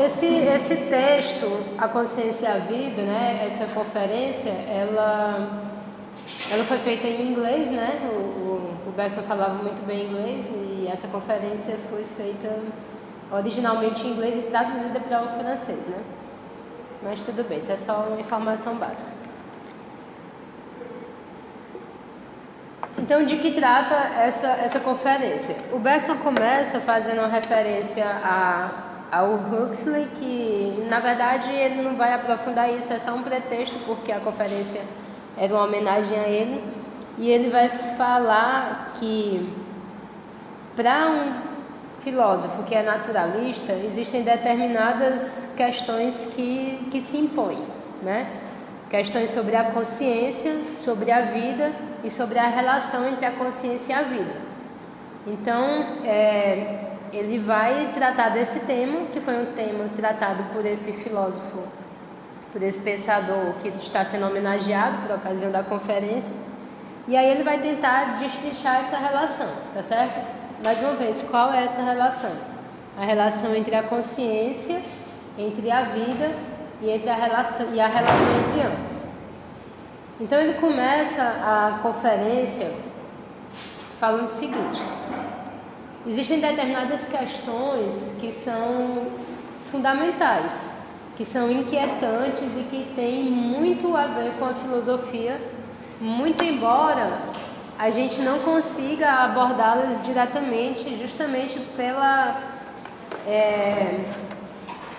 Esse texto, A Consciência e a Vida, né, essa conferência, ela foi feita em inglês, né? O Bergson falava muito bem inglês e essa conferência foi feita originalmente em inglês e traduzida para o francês, né? Mas tudo bem, isso é só uma informação básica. Então, de que trata essa conferência? O Bergson começa fazendo uma referência ao Huxley, que na verdade ele não vai aprofundar isso, é só um pretexto, porque a conferência era uma homenagem a ele, e ele vai falar que para um filósofo que é naturalista, existem determinadas questões que se impõem, né? Questões sobre a consciência, sobre a vida e sobre a relação entre a consciência e a vida. Então, ele vai tratar desse tema, que foi um tema tratado por esse filósofo, por esse pensador que está sendo homenageado por ocasião da conferência, e aí ele vai tentar destrinchar essa relação, tá certo? Mais uma vez, qual é essa relação? A relação entre a consciência, entre a vida e a relação entre ambos. Então ele começa a conferência falando o seguinte: existem determinadas questões que são fundamentais, que são inquietantes e que têm muito a ver com a filosofia, muito embora a gente não consiga abordá-las diretamente, justamente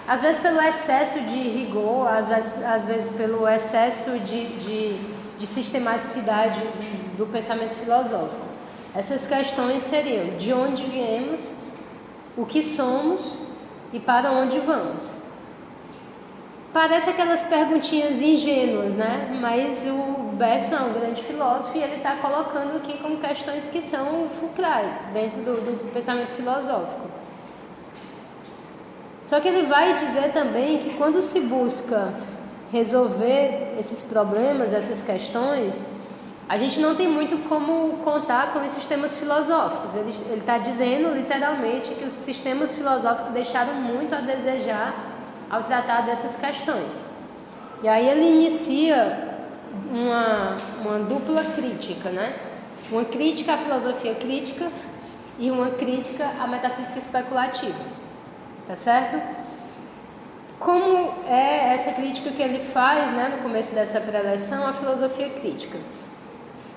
às vezes pelo excesso de rigor, às vezes pelo excesso de sistematicidade do pensamento filosófico. Essas questões seriam: de onde viemos, o que somos e para onde vamos. Parece aquelas perguntinhas ingênuas, né? Mas o Bergson é um grande filósofo e ele está colocando aqui como questões que são fulcrais dentro do pensamento filosófico. Só que ele vai dizer também que quando se busca resolver esses problemas, essas questões, a gente não tem muito como contar com os sistemas filosóficos. Ele está dizendo literalmente que os sistemas filosóficos deixaram muito a desejar ao tratar dessas questões. E aí ele inicia uma dupla crítica, né? Uma crítica à filosofia crítica e uma crítica à metafísica especulativa, tá certo? Como é essa crítica que ele faz, né, no começo dessa preleção, à filosofia crítica?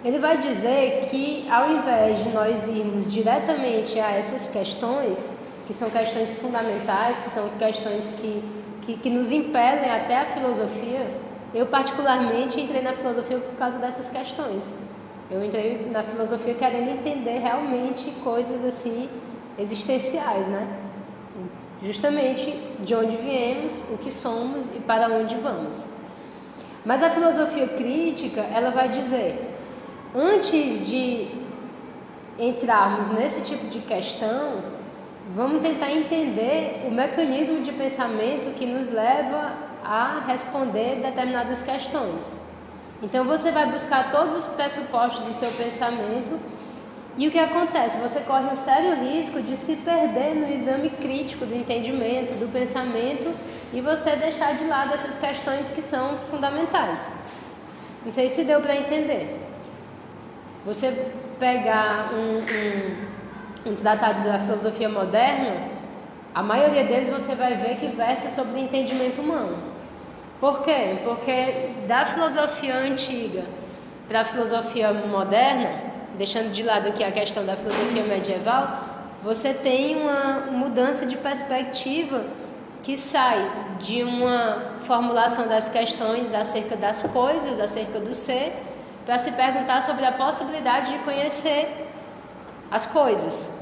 Ele vai dizer que, ao invés de nós irmos diretamente a essas questões, que são questões fundamentais, que são questões que nos impelem até a filosofia, eu particularmente entrei na filosofia por causa dessas questões. Eu entrei na filosofia querendo entender realmente coisas assim existenciais, né? Justamente de onde viemos, o que somos e para onde vamos. Mas a filosofia crítica, ela vai dizer: antes de entrarmos nesse tipo de questão, vamos tentar entender o mecanismo de pensamento que nos leva a responder determinadas questões. Então você vai buscar todos os pressupostos do seu pensamento e o que acontece? Você corre um sério risco de se perder no exame crítico do entendimento, do pensamento, e você deixar de lado essas questões que são fundamentais. Não sei se deu para entender. Você pegar um tratado da filosofia moderna, a maioria deles você vai ver que versa sobre o entendimento humano. Por quê? Porque da filosofia antiga para a filosofia moderna, deixando de lado aqui a questão da filosofia medieval, você tem uma mudança de perspectiva que sai de uma formulação das questões acerca das coisas, acerca do ser, para se perguntar sobre a possibilidade de conhecer as coisas.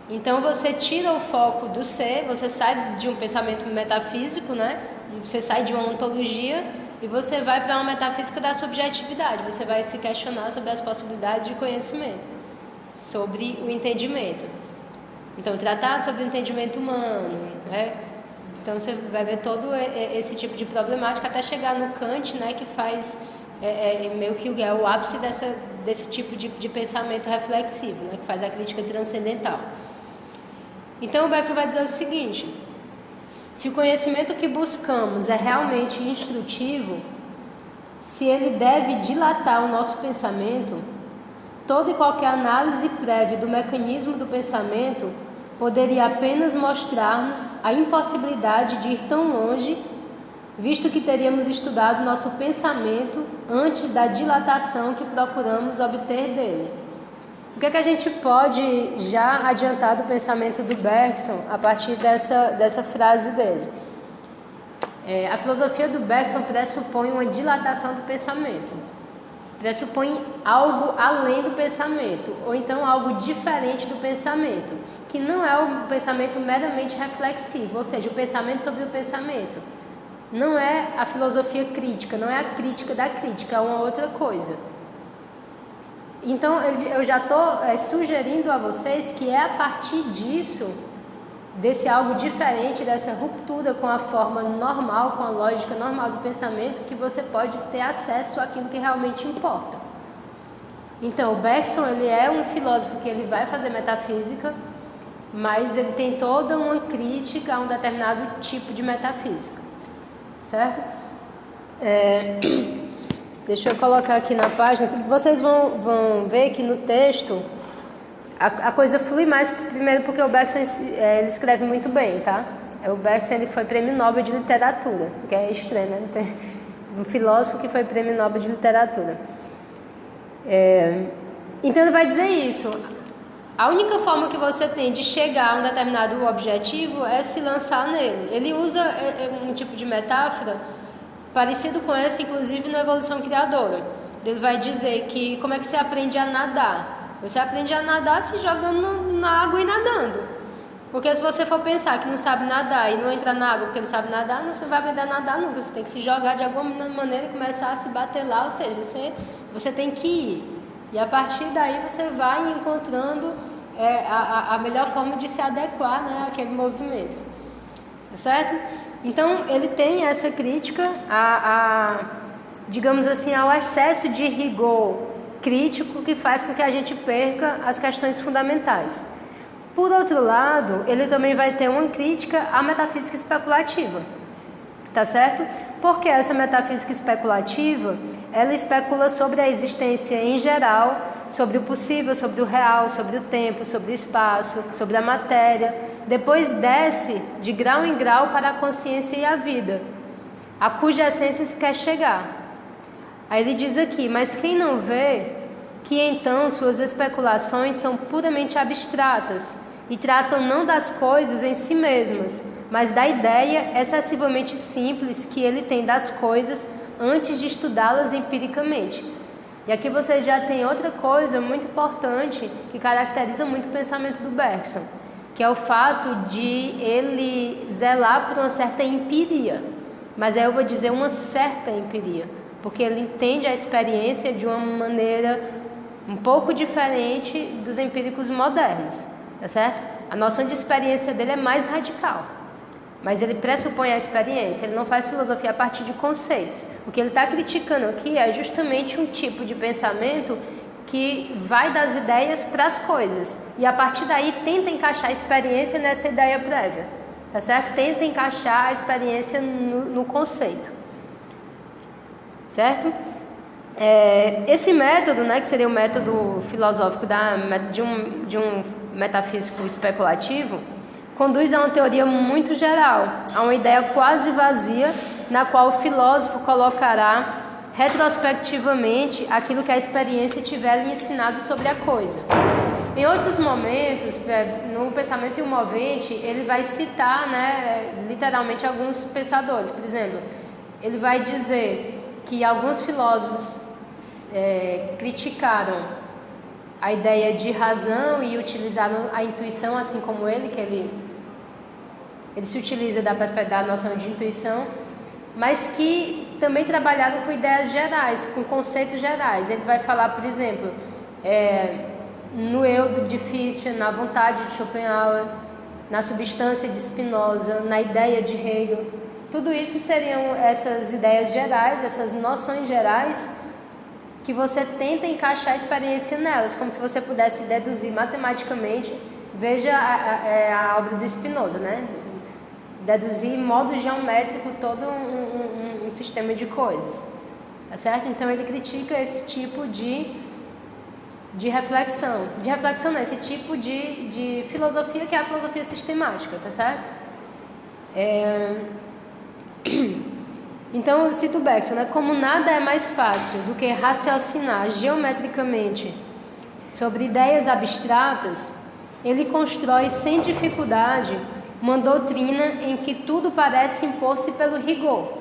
Então você tira o foco do ser, você sai de um pensamento metafísico, né? Você sai de uma ontologia e você vai para uma metafísica da subjetividade. Você vai se questionar sobre as possibilidades de conhecimento, sobre o entendimento. Então, tratado sobre o entendimento humano, né? Então você vai ver todo esse tipo de problemática até chegar no Kant, né? Que faz meio que o ápice desse tipo de pensamento reflexivo, né? Que faz a crítica transcendental. Então o Bergson vai dizer o seguinte: Se o conhecimento que buscamos é realmente instrutivo, se ele deve dilatar o nosso pensamento, toda e qualquer análise prévia do mecanismo do pensamento poderia apenas mostrar-nos a impossibilidade de ir tão longe, visto que teríamos estudado nosso pensamento antes da dilatação que procuramos obter dele. O que é que a gente pode já adiantar do pensamento do Bergson a partir dessa frase dele? A filosofia do Bergson pressupõe uma dilatação do pensamento, pressupõe algo além do pensamento, ou então algo diferente do pensamento, que não é o pensamento meramente reflexivo, ou seja, o pensamento sobre o pensamento. Não é a filosofia crítica, não é a crítica da crítica, é uma outra coisa. Então, eu já estou sugerindo a vocês que é a partir disso, desse algo diferente, dessa ruptura com a forma normal, com a lógica normal do pensamento, que você pode ter acesso àquilo que realmente importa. Então, o Bergson, ele é um filósofo que ele vai fazer metafísica, mas ele tem toda uma crítica a um determinado tipo de metafísica, certo? Deixa eu colocar aqui na página, vocês vão ver que no texto a coisa flui mais, primeiro porque o Bergson ele escreve muito bem, tá? O Bergson ele foi prêmio Nobel de literatura, que é estranho, né? Tem um filósofo que foi prêmio Nobel de literatura. Então ele vai dizer isso. A única forma que você tem de chegar a um determinado objetivo é se lançar nele. Ele usa um tipo de metáfora parecido com essa, inclusive na evolução criadora. Ele vai dizer que como é que você aprende a nadar? Você aprende a nadar se jogando na água e nadando. Porque se você for pensar que não sabe nadar e não entra na água porque não sabe nadar, você não vai aprender a nadar nunca. Você tem que se jogar de alguma maneira e começar a se bater lá, ou seja, você tem que ir. E a partir daí você vai encontrando a melhor forma de se adequar, né, àquele movimento. Tá certo? Então, ele tem essa crítica digamos assim, ao excesso de rigor crítico que faz com que a gente perca as questões fundamentais. Por outro lado, ele também vai ter uma crítica à metafísica especulativa. Tá certo? Porque essa metafísica especulativa, ela especula sobre a existência em geral, sobre o possível, sobre o real, sobre o tempo, sobre o espaço, sobre a matéria. Depois desce de grau em grau para a consciência e a vida, a cuja essência se quer chegar. Aí ele diz aqui, mas quem não vê que então suas especulações são puramente abstratas e tratam não das coisas em si mesmas, mas da ideia excessivamente simples que ele tem das coisas antes de estudá-las empiricamente. E aqui vocês já tem outra coisa muito importante que caracteriza muito o pensamento do Bergson, que é o fato de ele zelar por uma certa empiria. Mas aí eu vou dizer uma certa empiria, porque ele entende a experiência de uma maneira um pouco diferente dos empíricos modernos, tá certo? A noção de experiência dele é mais radical, mas ele pressupõe a experiência, ele não faz filosofia a partir de conceitos. O que ele está criticando aqui é justamente um tipo de pensamento que vai das ideias para as coisas, e a partir daí tenta encaixar a experiência nessa ideia prévia, tá certo? Tenta encaixar a experiência no conceito, certo? Esse método, né, que seria o método filosófico de um metafísico especulativo, conduz a uma teoria muito geral, a uma ideia quase vazia, na qual o filósofo colocará retrospectivamente aquilo que a experiência tiver lhe ensinado sobre a coisa. Em outros momentos, no pensamento imovente, ele vai citar, né, literalmente alguns pensadores. Por exemplo, ele vai dizer que alguns filósofos criticaram a ideia de razão e utilizaram a intuição, assim como ele, que ele se utiliza da noção de intuição, mas que também trabalharam com ideias gerais, com conceitos gerais. Ele vai falar, por exemplo, no eu de Fichte, na vontade de Schopenhauer, na substância de Spinoza, na ideia de Hegel. Tudo isso seriam essas ideias gerais, essas noções gerais, que você tenta encaixar a experiência nelas, como se você pudesse deduzir matematicamente. Veja a obra do Spinoza, né? deduzir modo geométrico todo um sistema de coisas, tá certo? Então ele critica esse tipo de reflexão, não, esse tipo de filosofia que é a filosofia sistemática, tá certo? Então eu cito Bergson, né? Como nada é mais fácil do que raciocinar geometricamente sobre ideias abstratas, ele constrói sem dificuldade uma doutrina em que tudo parece impor-se pelo rigor.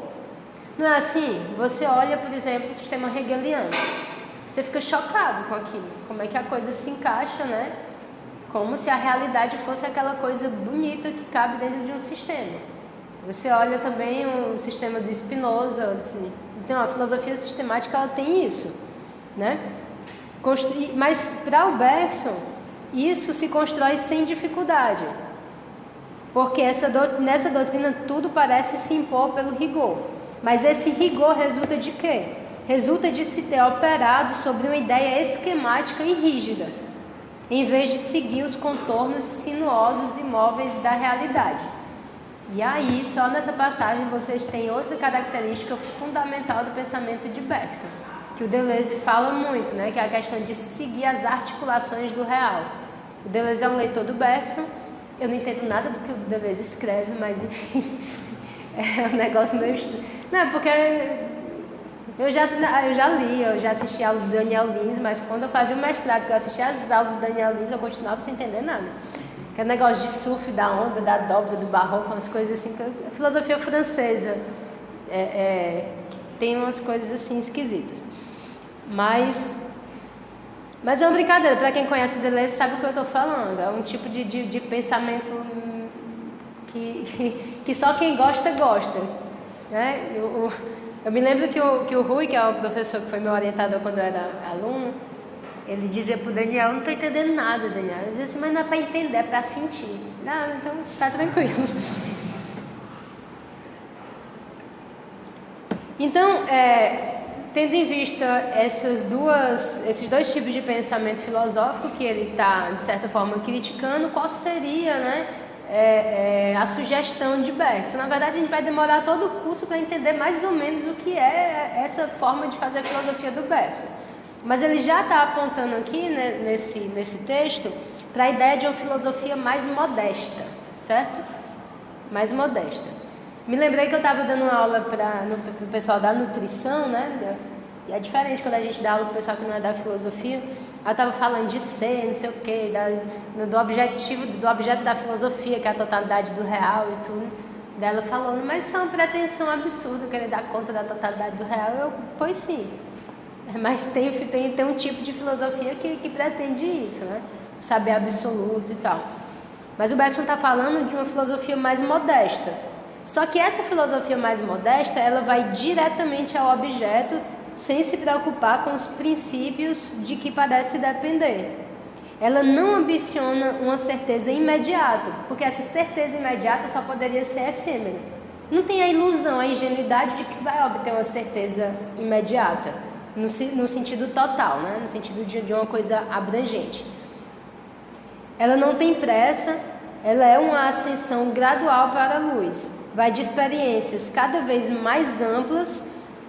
Não é assim? Você olha, por exemplo, o sistema hegeliano, você fica chocado com aquilo, como é que a coisa se encaixa, né? Como se a realidade fosse aquela coisa bonita que cabe dentro de um sistema. Você olha também o sistema de Spinoza, assim. Então a filosofia sistemática ela tem isso, né? Mas para o Bergson isso se constrói sem dificuldade, porque nessa doutrina tudo parece se impor pelo rigor. Mas esse rigor resulta de quê? Resulta de se ter operado sobre uma ideia esquemática e rígida, em vez de seguir os contornos sinuosos e móveis da realidade. E aí, só nessa passagem, vocês têm outra característica fundamental do pensamento de Bergson, que o Deleuze fala muito, né? Que é a questão de seguir as articulações do real. O Deleuze é um leitor do Bergson, eu não entendo nada do que o Deleuze escreve, mas enfim, é um negócio meio estranho. Não, é porque eu já li, eu já assisti a aula do Daniel Lins, mas quando eu fazia o mestrado, que eu assistia as aulas do Daniel Lins, eu continuava sem entender nada. Aquele negócio de surf, da onda, da dobra, do barroco, umas coisas assim, a filosofia francesa que tem umas coisas assim esquisitas. Mas é uma brincadeira, para quem conhece o Deleuze sabe o que eu estou falando, é um tipo de pensamento que só quem gosta, né? Eu me lembro que o Rui, que é o professor que foi meu orientador quando eu era aluno, ele dizia pro Daniel, eu não estou entendendo nada, Daniel. Ele dizia assim, mas não é para entender, é para sentir. Não, então tá tranquilo. Então, tendo em vista esses dois tipos de pensamento filosófico que ele está, de certa forma, criticando, qual seria, né, a sugestão de Bergson? Na verdade, a gente vai demorar todo o curso para entender mais ou menos o que é essa forma de fazer a filosofia do Bergson. Mas ele já está apontando aqui, né, nesse texto, para a ideia de uma filosofia mais modesta, certo? Mais modesta. Me lembrei que eu estava dando uma aula para o pessoal da nutrição, né? E é diferente quando a gente dá aula para o pessoal que não é da filosofia. Eu estava falando de ser, não sei o quê, do objeto da filosofia, que é a totalidade do real e tudo. Daí ela falando, mas isso é uma pretensão absurda, querer dar conta da totalidade do real. Eu, pois sim. Mas tem um tipo de filosofia que pretende isso, né? Saber absoluto e tal. Mas o Bergson está falando de uma filosofia mais modesta. Só que essa filosofia mais modesta, ela vai diretamente ao objeto, sem se preocupar com os princípios de que parece depender. Ela não ambiciona uma certeza imediata, porque essa certeza imediata só poderia ser efêmera. Não tem a ilusão, a ingenuidade de que vai obter uma certeza imediata. No sentido total, né? No sentido de uma coisa abrangente. Ela não tem pressa, ela é uma ascensão gradual para a luz. Vai de experiências cada vez mais amplas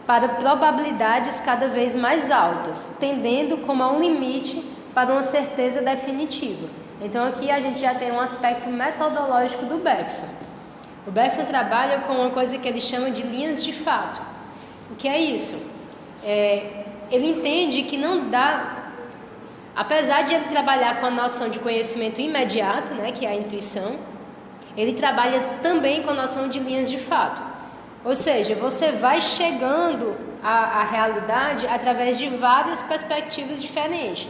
para probabilidades cada vez mais altas, tendendo como a um limite para uma certeza definitiva. Então aqui a gente já tem um aspecto metodológico do Bergson. O Bergson trabalha com uma coisa que ele chama de linhas de fato. O que é isso? Ele entende que não dá, apesar de ele trabalhar com a noção de conhecimento imediato, né, que é a intuição, ele trabalha também com a noção de linhas de fato. Ou seja, você vai chegando à realidade através de várias perspectivas diferentes.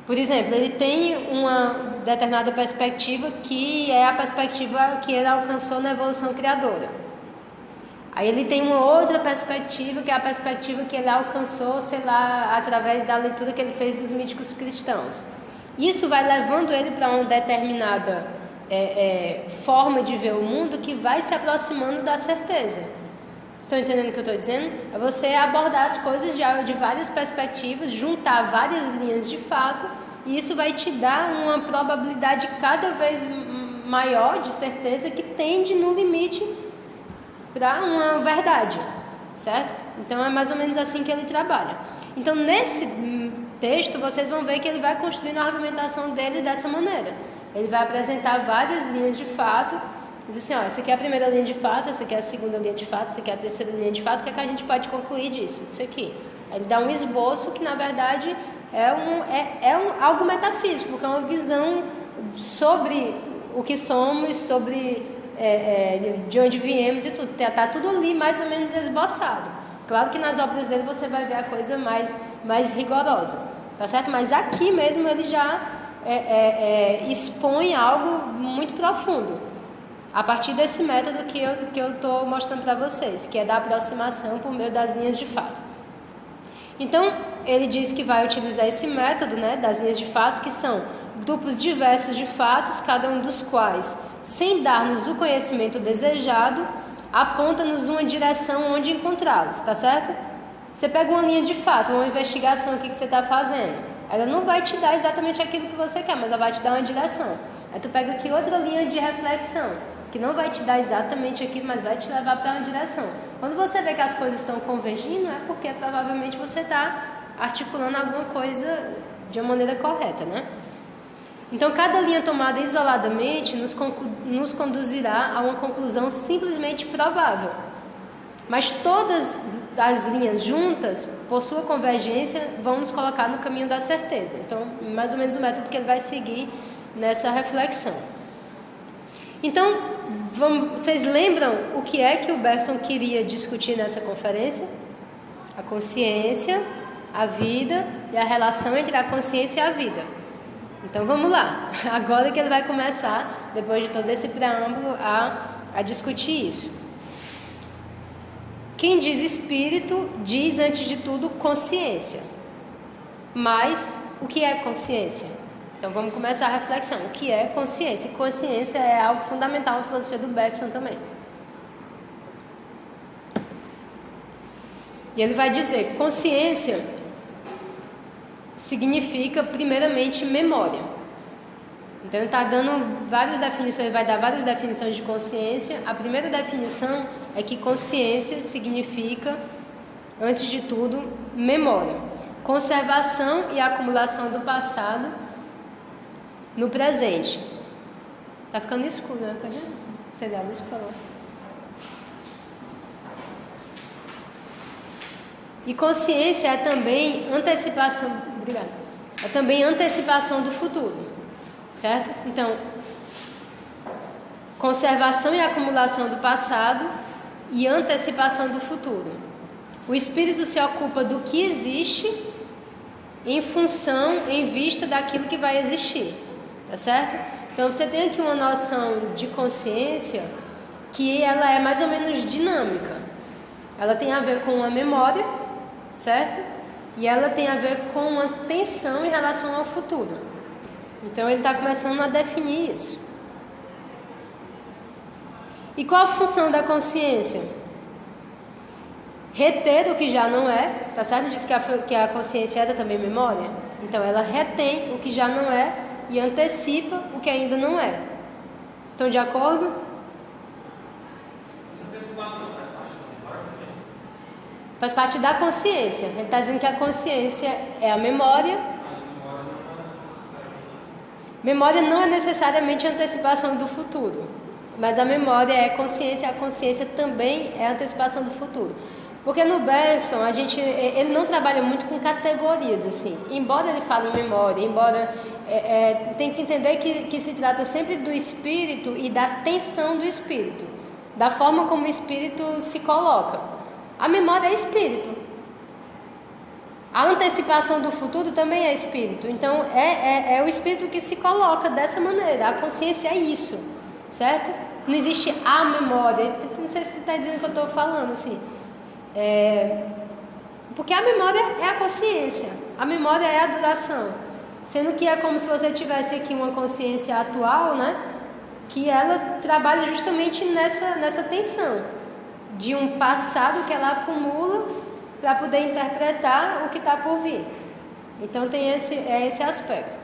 Por exemplo, ele tem uma determinada perspectiva que é a perspectiva que ele alcançou na evolução criadora. Aí ele tem uma outra perspectiva, que é a perspectiva que ele alcançou, sei lá, através da leitura que ele fez dos míticos cristãos. Isso vai levando ele para uma determinada forma de ver o mundo que vai se aproximando da certeza. Estão entendendo o que eu estou dizendo? É você abordar as coisas de várias perspectivas, juntar várias linhas de fato, e isso vai te dar uma probabilidade cada vez maior de certeza que tende no limite para uma verdade, certo? Então é mais ou menos assim que ele trabalha. Então nesse texto vocês vão ver que ele vai construindo a argumentação dele dessa maneira. Ele vai apresentar várias linhas de fato, diz assim, ó, essa aqui é a primeira linha de fato, essa aqui é a segunda linha de fato, essa aqui é a terceira linha de fato, o que é que a gente pode concluir disso? Isso aqui. Ele dá um esboço que na verdade é algo metafísico, porque é uma visão sobre o que somos, sobre de onde viemos e tudo. Está tudo ali mais ou menos esboçado. Claro que nas obras dele você vai ver a coisa mais rigorosa, tá certo? Mas aqui mesmo ele já expõe algo muito profundo, a partir desse método que eu estou mostrando para vocês, que é da aproximação por meio das linhas de fato. Então, ele diz que vai utilizar esse método, né, das linhas de fatos, que são grupos diversos de fatos, cada um dos quais, sem dar-nos o conhecimento desejado, aponta-nos uma direção onde encontrá-los, tá certo? Você pega uma linha de fato, uma investigação aqui que você está fazendo, ela não vai te dar exatamente aquilo que você quer, mas ela vai te dar uma direção. Aí tu pega aqui outra linha de reflexão, que não vai te dar exatamente aquilo, mas vai te levar para uma direção. Quando você vê que as coisas estão convergindo, é porque provavelmente você está articulando alguma coisa de uma maneira correta, né? Então, cada linha tomada isoladamente nos conduzirá a uma conclusão simplesmente provável. Mas todas as linhas juntas, por sua convergência, vão nos colocar no caminho da certeza. Então, mais ou menos o método que ele vai seguir nessa reflexão. Então, vocês lembram o que é que o Bergson queria discutir nessa conferência? A consciência, a vida e a relação entre a consciência e a vida. Então vamos lá, agora que ele vai começar, depois de todo esse preâmbulo, a discutir isso. Quem diz espírito, diz antes de tudo consciência. Mas o que é consciência? Então vamos começar a reflexão. O que é consciência? Consciência é algo fundamental na filosofia do Bergson também. E ele vai dizer, consciência significa primeiramente memória. Então ele está dando várias definições, ele vai dar várias definições de consciência. A primeira definição é que consciência significa, antes de tudo, memória, conservação e acumulação do passado no presente. Tá ficando escuro, né? Pode acender a luz, por favor. E consciência é também antecipação, obrigada. É também antecipação do futuro, certo? Então, conservação e acumulação do passado e antecipação do futuro. O espírito se ocupa do que existe em função, em vista daquilo que vai existir, tá certo? Então, você tem aqui uma noção de consciência que ela é mais ou menos dinâmica. Ela tem a ver com a memória, certo? E ela tem a ver com uma tensão em relação ao futuro. Então ele está começando a definir isso. E qual a função da consciência? Reter o que já não é, tá certo? Diz que a consciência era também memória. Então ela retém o que já não é e antecipa o que ainda não é. Estão de acordo? Faz parte da consciência. Ele está dizendo que a consciência é a memória. Memória não é necessariamente antecipação do futuro, mas a memória é consciência, a consciência também é antecipação do futuro. Porque no Bergson, ele não trabalha muito com categorias, assim. Embora ele fale em memória, tem que entender que se trata sempre do espírito e da tensão do espírito, da forma como o espírito se coloca. A memória é espírito. A antecipação do futuro também é espírito. Então, é o espírito que se coloca dessa maneira. A consciência é isso, certo? Não existe a memória. Não sei se você está dizendo o que eu estou falando, assim. Porque a memória é a consciência. A memória é a duração. Sendo que é como se você tivesse aqui uma consciência atual, né? Que ela trabalha justamente nessa tensão de um passado que ela acumula para poder interpretar o que está por vir. Então tem esse aspecto.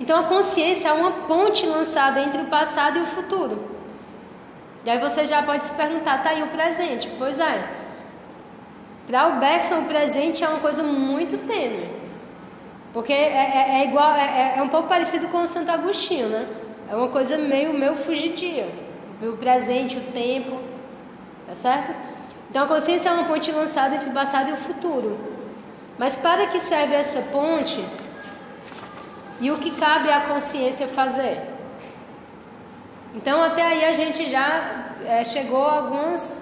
Então a consciência é uma ponte lançada entre o passado e o futuro. E aí você já pode se perguntar, tá aí o presente? Pois é. Para o Bergson, o presente é uma coisa muito tênue. Porque é um pouco parecido com o Santo Agostinho, né? É uma coisa meio fugidia. O presente, o tempo, tá certo? Então a consciência é uma ponte lançada entre o passado e o futuro. Mas para que serve essa ponte? E o que cabe à consciência fazer? Então até aí a gente já chegou a algumas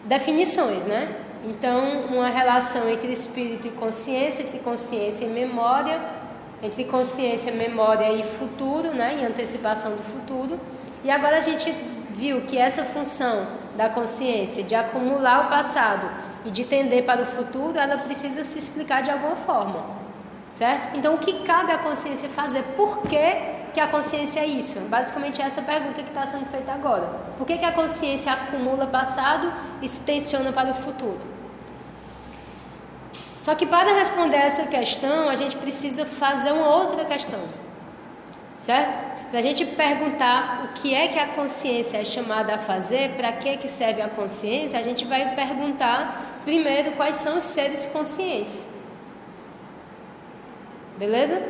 definições, né? Então uma relação entre espírito e consciência, entre consciência e memória, entre consciência, memória e futuro, né? E antecipação do futuro. E agora a gente viu que essa função da consciência de acumular o passado e de tender para o futuro, ela precisa se explicar de alguma forma, certo? Então o que cabe à consciência fazer? Por que a consciência é isso? Basicamente essa pergunta que está sendo feita agora. Por que a consciência acumula passado e se tensiona para o futuro? Só que para responder essa questão, a gente precisa fazer uma outra questão, certo? Para a gente perguntar o que é que a consciência é chamada a fazer, para que serve a consciência, a gente vai perguntar primeiro quais são os seres conscientes. Beleza?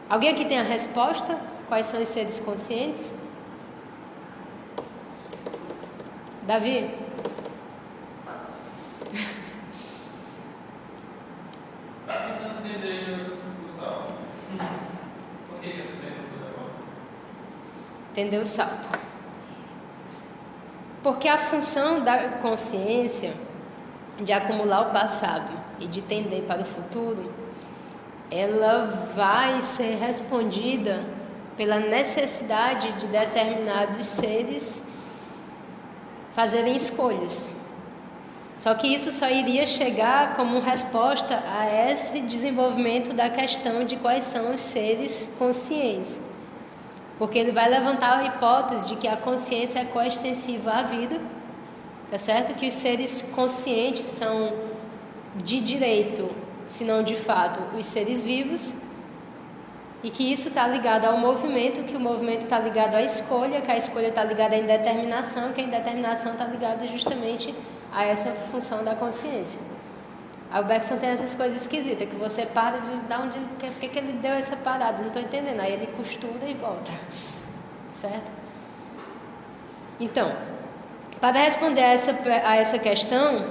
Alguém aqui tem a resposta? Quais são os seres conscientes? Davi? Entender o salto. Porque a função da consciência de acumular o passado e de tender para o futuro, ela vai ser respondida pela necessidade de determinados seres fazerem escolhas. Só que isso só iria chegar como resposta a esse desenvolvimento da questão de quais são os seres conscientes. Porque ele vai levantar a hipótese de que a consciência é coextensiva à vida, tá certo? Que os seres conscientes são de direito, se não de fato, os seres vivos, e que isso está ligado ao movimento, que o movimento está ligado à escolha, que a escolha está ligada à indeterminação, que a indeterminação está ligada justamente a essa função da consciência. O Bergson tem essas coisas esquisitas, que você para de dar onde... Por que ele deu essa parada? Não estou entendendo. Aí ele costura e volta. Certo? Então, para responder a essa questão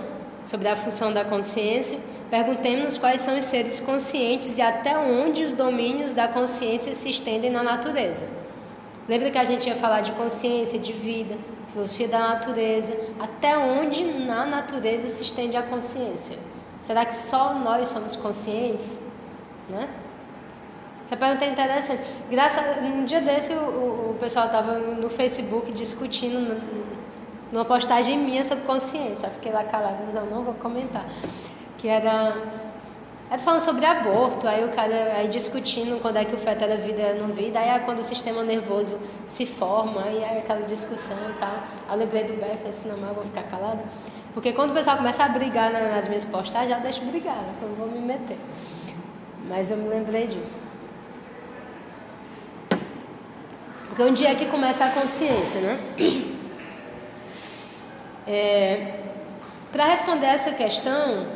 sobre a função da consciência, perguntemos quais são os seres conscientes e até onde os domínios da consciência se estendem na natureza. Lembra que a gente ia falar de consciência, de vida, filosofia da natureza, até onde na natureza se estende a consciência? Será que só nós somos conscientes? Né? Essa pergunta é interessante. Um dia desse o pessoal estava no Facebook discutindo numa postagem minha sobre consciência. Eu fiquei lá calada, não vou comentar. Que era falando sobre aborto, aí o cara discutindo quando é que o feto era vida ou não vida, aí quando o sistema nervoso se forma, aí aquela discussão e tal. Aí eu lembrei do Beck, assim, não, mas eu vou ficar calada. Porque quando o pessoal começa a brigar nas minhas postagens, já deixo brigar, né? Eu não vou me meter. Mas eu me lembrei disso. Porque um dia é que começa a consciência, né? Para responder essa questão,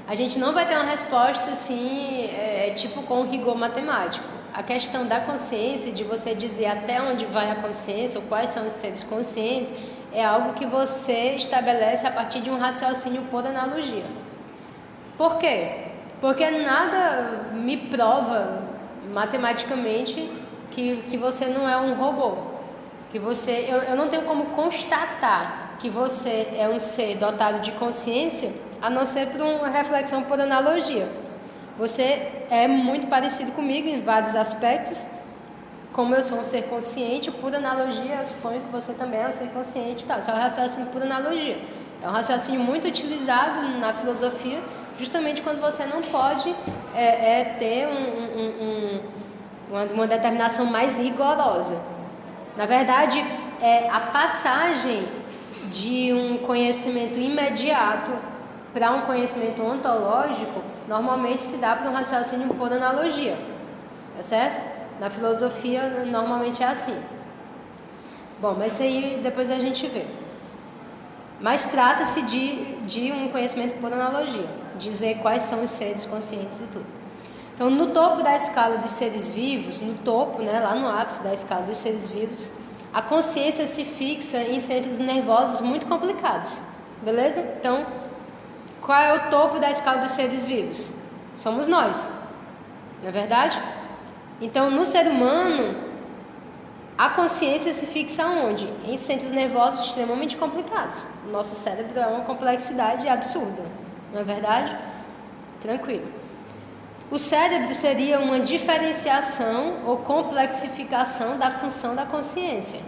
a gente não vai ter uma resposta assim, tipo com rigor matemático. A questão da consciência, de você dizer até onde vai a consciência, ou quais são os seres conscientes, é algo que você estabelece a partir de um raciocínio por analogia. Por quê? Porque nada me prova matematicamente que você não é um robô. Que eu não tenho como constatar que você é um ser dotado de consciência, a não ser por uma reflexão por analogia. Você é muito parecido comigo em vários aspectos. Como eu sou um ser consciente, por analogia, eu suponho que você também é um ser consciente. Tá? Isso é um raciocínio por analogia. É um raciocínio muito utilizado na filosofia, justamente quando você não pode ter uma determinação mais rigorosa. Na verdade, a passagem de um conhecimento imediato para um conhecimento ontológico normalmente se dá por um raciocínio por analogia. tá certo? Na filosofia normalmente é assim. Bom, mas isso aí depois a gente vê. Mas trata-se de um conhecimento por analogia, dizer quais são os seres conscientes e tudo. Então, no topo da escala dos seres vivos, no topo, né, lá no ápice da escala dos seres vivos, a consciência se fixa em centros nervosos muito complicados, beleza? Então, qual é o topo da escala dos seres vivos? Somos nós, não é verdade? Então, no ser humano, a consciência se fixa onde? Em centros nervosos extremamente complicados. O nosso cérebro é uma complexidade absurda, não é verdade? Tranquilo. O cérebro seria uma diferenciação ou complexificação da função da consciência.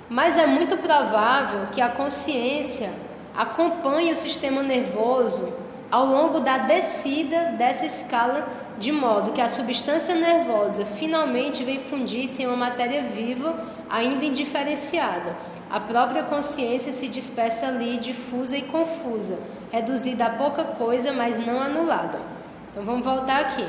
Mas é muito provável que a consciência acompanhe o sistema nervoso ao longo da descida dessa escala, de modo que a substância nervosa finalmente vem fundir-se em uma matéria viva, ainda indiferenciada. A própria consciência se dispersa ali, difusa e confusa, reduzida a pouca coisa, mas não anulada. Então vamos voltar aqui.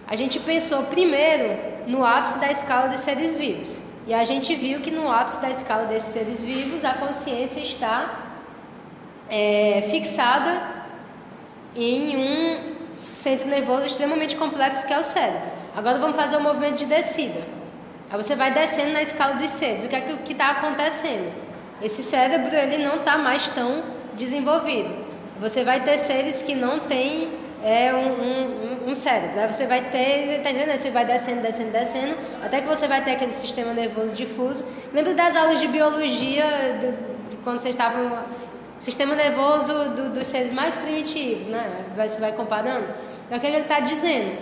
A gente pensou primeiro no ápice da escala dos seres vivos. E a gente viu que no ápice da escala desses seres vivos, a consciência está fixada em um centro nervoso extremamente complexo que é o cérebro. Agora vamos fazer um movimento de descida. Aí você vai descendo na escala dos seres. O que é que está acontecendo? Esse cérebro ele não está mais tão desenvolvido. Você vai ter seres que não têm um cérebro. Aí você vai ter, tá entendendo? Você vai descendo, até que você vai ter aquele sistema nervoso difuso. Lembra das aulas de biologia, de quando vocês estavam... Sistema nervoso dos seres mais primitivos, né? Você vai comparando. Então, o que ele está dizendo?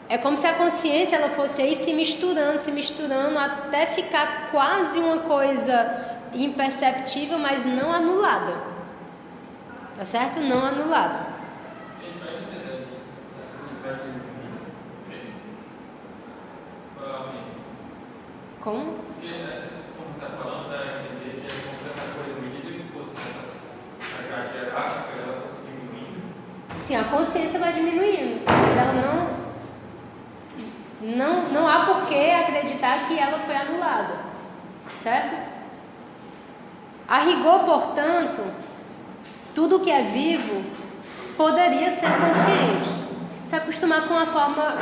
É como se a consciência ela fosse aí se misturando, até ficar quase uma coisa imperceptível, mas não anulada. Tá certo? Não anulada. Como? Porque como está falando, dá a entender que é como se essa coisa, à medida que fosse essa grade hierárquica, ela fosse diminuindo. Sim, a consciência vai diminuindo, mas ela não há por que acreditar que ela foi anulada, certo? A rigor, portanto, tudo que é vivo poderia ser consciente. Se acostumar com a forma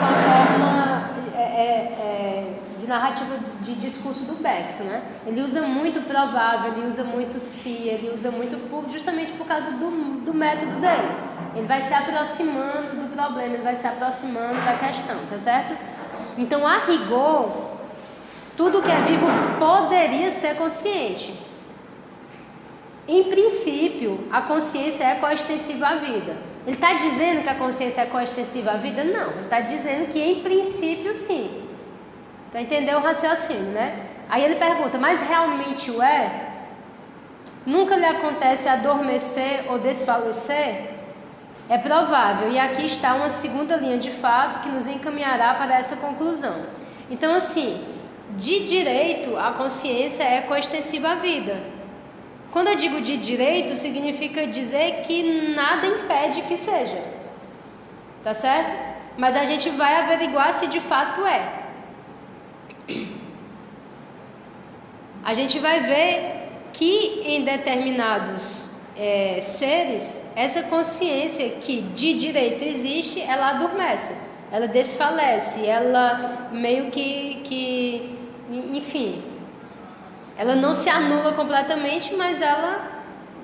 de narrativa de discurso do Bergson, né? Ele usa muito provável, ele usa muito se, ele usa muito justamente por causa do método dele. Ele vai se aproximando do problema, ele vai se aproximando da questão, tá certo? Então, a rigor, tudo que é vivo poderia ser consciente. Em princípio, a consciência é coextensiva à vida. Ele está dizendo que a consciência é coextensiva à vida? Não, ele está dizendo que em princípio sim. Para entender o raciocínio, né? Aí ele pergunta, mas realmente o é? Nunca lhe acontece adormecer ou desfalecer? É provável, e aqui está uma segunda linha de fato que nos encaminhará para essa conclusão. Então, assim, de direito, a consciência é coextensiva à vida. Quando eu digo de direito, significa dizer que nada impede que seja. Tá certo? Mas a gente vai averiguar se de fato é. A gente vai ver que em determinados seres, essa consciência que de direito existe, ela adormece, ela desfalece, ela meio que enfim, ela não se anula completamente, mas ela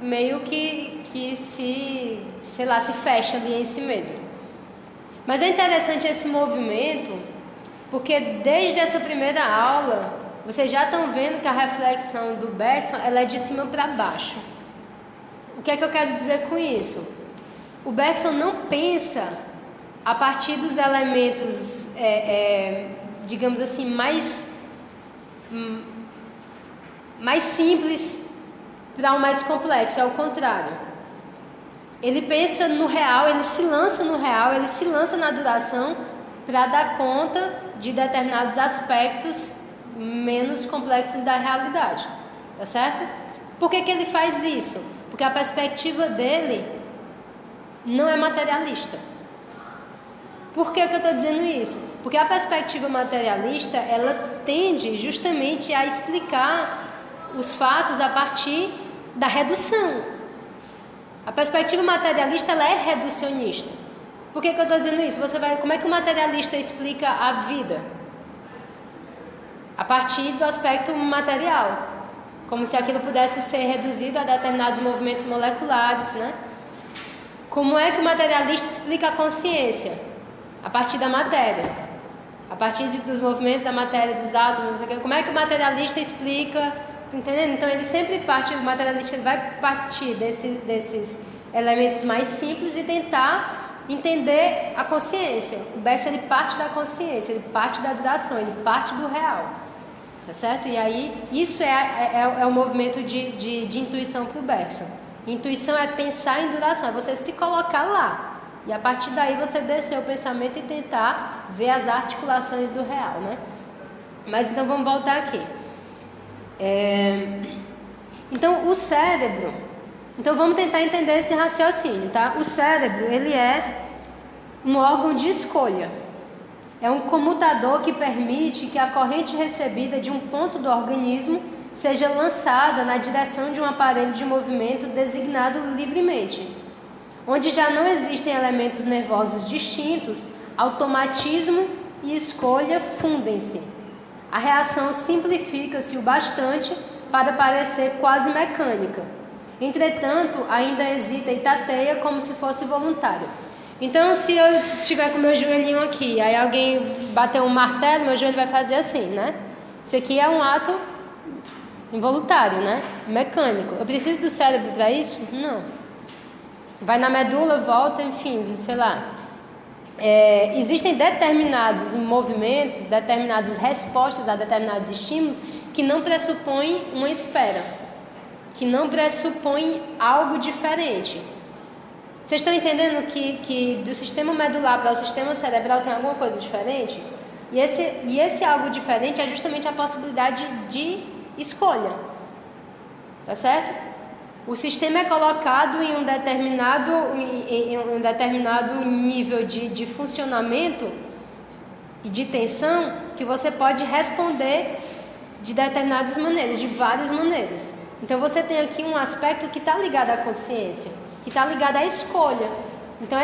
meio que se, sei lá, se fecha ali em si mesma. Mas é interessante esse movimento, porque desde essa primeira aula, vocês já estão vendo que a reflexão do Bergson, ela é de cima para baixo. O que é que eu quero dizer com isso? O Bergson não pensa a partir dos elementos, digamos assim, mais simples para o mais complexo, é o contrário. Ele pensa no real, ele se lança no real, ele se lança na duração para dar conta de determinados aspectos menos complexos da realidade, tá certo? Por que ele faz isso? Porque a perspectiva dele não é materialista. Por que eu estou dizendo isso? Porque a perspectiva materialista, ela tende justamente a explicar os fatos a partir da redução. A perspectiva materialista, ela é reducionista. Por que eu estou dizendo isso? Como é que o materialista explica a vida? A partir do aspecto material. Como se aquilo pudesse ser reduzido a determinados movimentos moleculares, né? Como é que o materialista explica a consciência? A partir da matéria. A partir dos movimentos da matéria, dos átomos, não sei o quê. Como é que o materialista explica? Entendendo? Então ele sempre parte, o materialista vai partir desses elementos mais simples e tentar entender a consciência. O Bergson, ele parte da consciência, ele parte da duração, ele parte do real. Tá certo? E aí, isso é o movimento de intuição para o Bergson. Intuição é pensar em duração, é você se colocar lá. E a partir daí você descer o pensamento e tentar ver as articulações do real, né? Mas então vamos voltar aqui. Então o cérebro, então vamos tentar entender esse raciocínio, tá? O cérebro, ele é um órgão de escolha. É um comutador que permite que a corrente recebida de um ponto do organismo seja lançada na direção de um aparelho de movimento designado livremente. Onde já não existem elementos nervosos distintos, automatismo e escolha fundem-se. A reação simplifica-se o bastante para parecer quase mecânica. Entretanto, ainda hesita e tateia como se fosse voluntária. Então, se eu estiver com meu joelhinho aqui, aí alguém bater um martelo, meu joelho vai fazer assim, né? Isso aqui é um ato involuntário, né? Mecânico. Eu preciso do cérebro para isso? Não. Vai na medula, volta, enfim, sei lá. Existem determinados movimentos, determinadas respostas a determinados estímulos que não pressupõem uma espera, que não pressupõem algo diferente. Vocês estão entendendo que do sistema medular para o sistema cerebral tem alguma coisa diferente? E esse algo diferente é justamente a possibilidade de escolha. Tá certo? O sistema é colocado em um determinado nível de funcionamento e de tensão que você pode responder de determinadas maneiras, de várias maneiras. Então você tem aqui um aspecto que está ligado à consciência, que está ligado à escolha. Então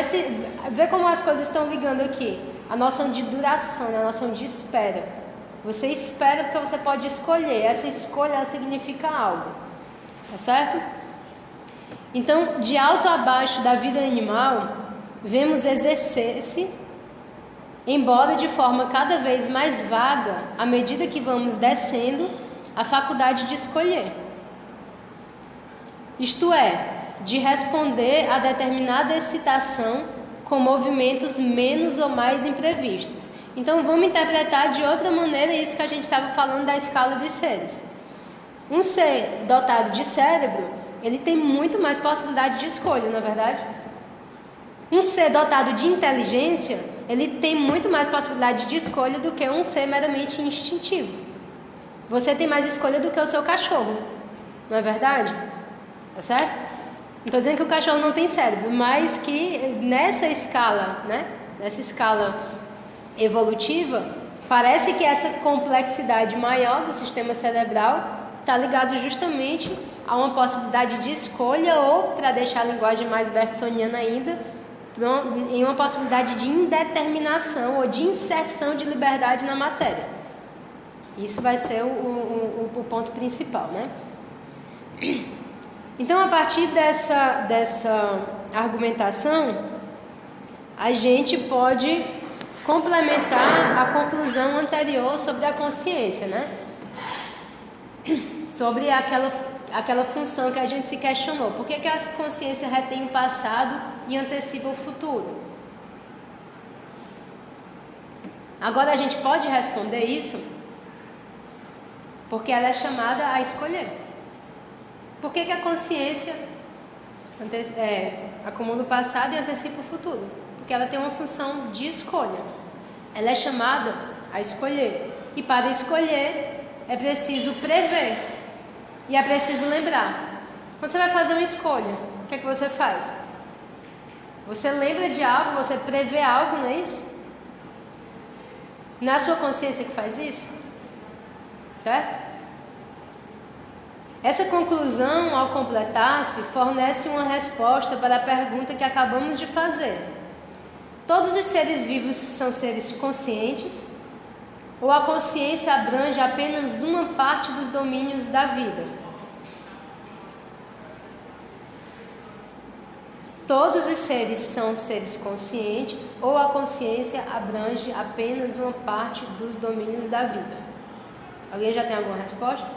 vê como as coisas estão ligando aqui. A noção de duração, a noção de espera. Você espera porque você pode escolher. Essa escolha, ela significa algo. Tá certo? Então, de alto a baixo da vida animal, vemos exercer-se, embora de forma cada vez mais vaga, à medida que vamos descendo, a faculdade de escolher. Isto é, de responder a determinada excitação com movimentos menos ou mais imprevistos. Então, vamos interpretar de outra maneira isso que a gente estava falando da escala dos seres. Um ser dotado de cérebro, ele tem muito mais possibilidade de escolha, não é verdade? Um ser dotado de inteligência, ele tem muito mais possibilidade de escolha do que um ser meramente instintivo. Você tem mais escolha do que o seu cachorro, não é verdade? Tá certo? Não estou dizendo que o cachorro não tem cérebro, mas que nessa escala, né? Nessa escala evolutiva, parece que essa complexidade maior do sistema cerebral está ligado justamente a uma possibilidade de escolha ou, para deixar a linguagem mais bergsoniana ainda, em uma possibilidade de indeterminação ou de inserção de liberdade na matéria. Isso vai ser o ponto principal, né? Então, a partir dessa argumentação, a gente pode complementar a conclusão anterior sobre a consciência, né? Sobre aquela função que a gente se questionou. Por que a consciência retém o passado e antecipa o futuro? Agora a gente pode responder isso porque ela é chamada a escolher. Por que a consciência acumula o passado e antecipa o futuro? Porque ela tem uma função de escolha. Ela é chamada a escolher. E para escolher é preciso prever. E é preciso lembrar. Quando você vai fazer uma escolha, o que é que você faz? Você lembra de algo, você prevê algo, não é isso? Não é a sua consciência que faz isso? Certo? Essa conclusão, ao completar-se, fornece uma resposta para a pergunta que acabamos de fazer. Todos os seres vivos são seres conscientes? Ou a consciência abrange apenas uma parte dos domínios da vida? Todos os seres são seres conscientes, ou a consciência abrange apenas uma parte dos domínios da vida? Alguém já tem alguma resposta?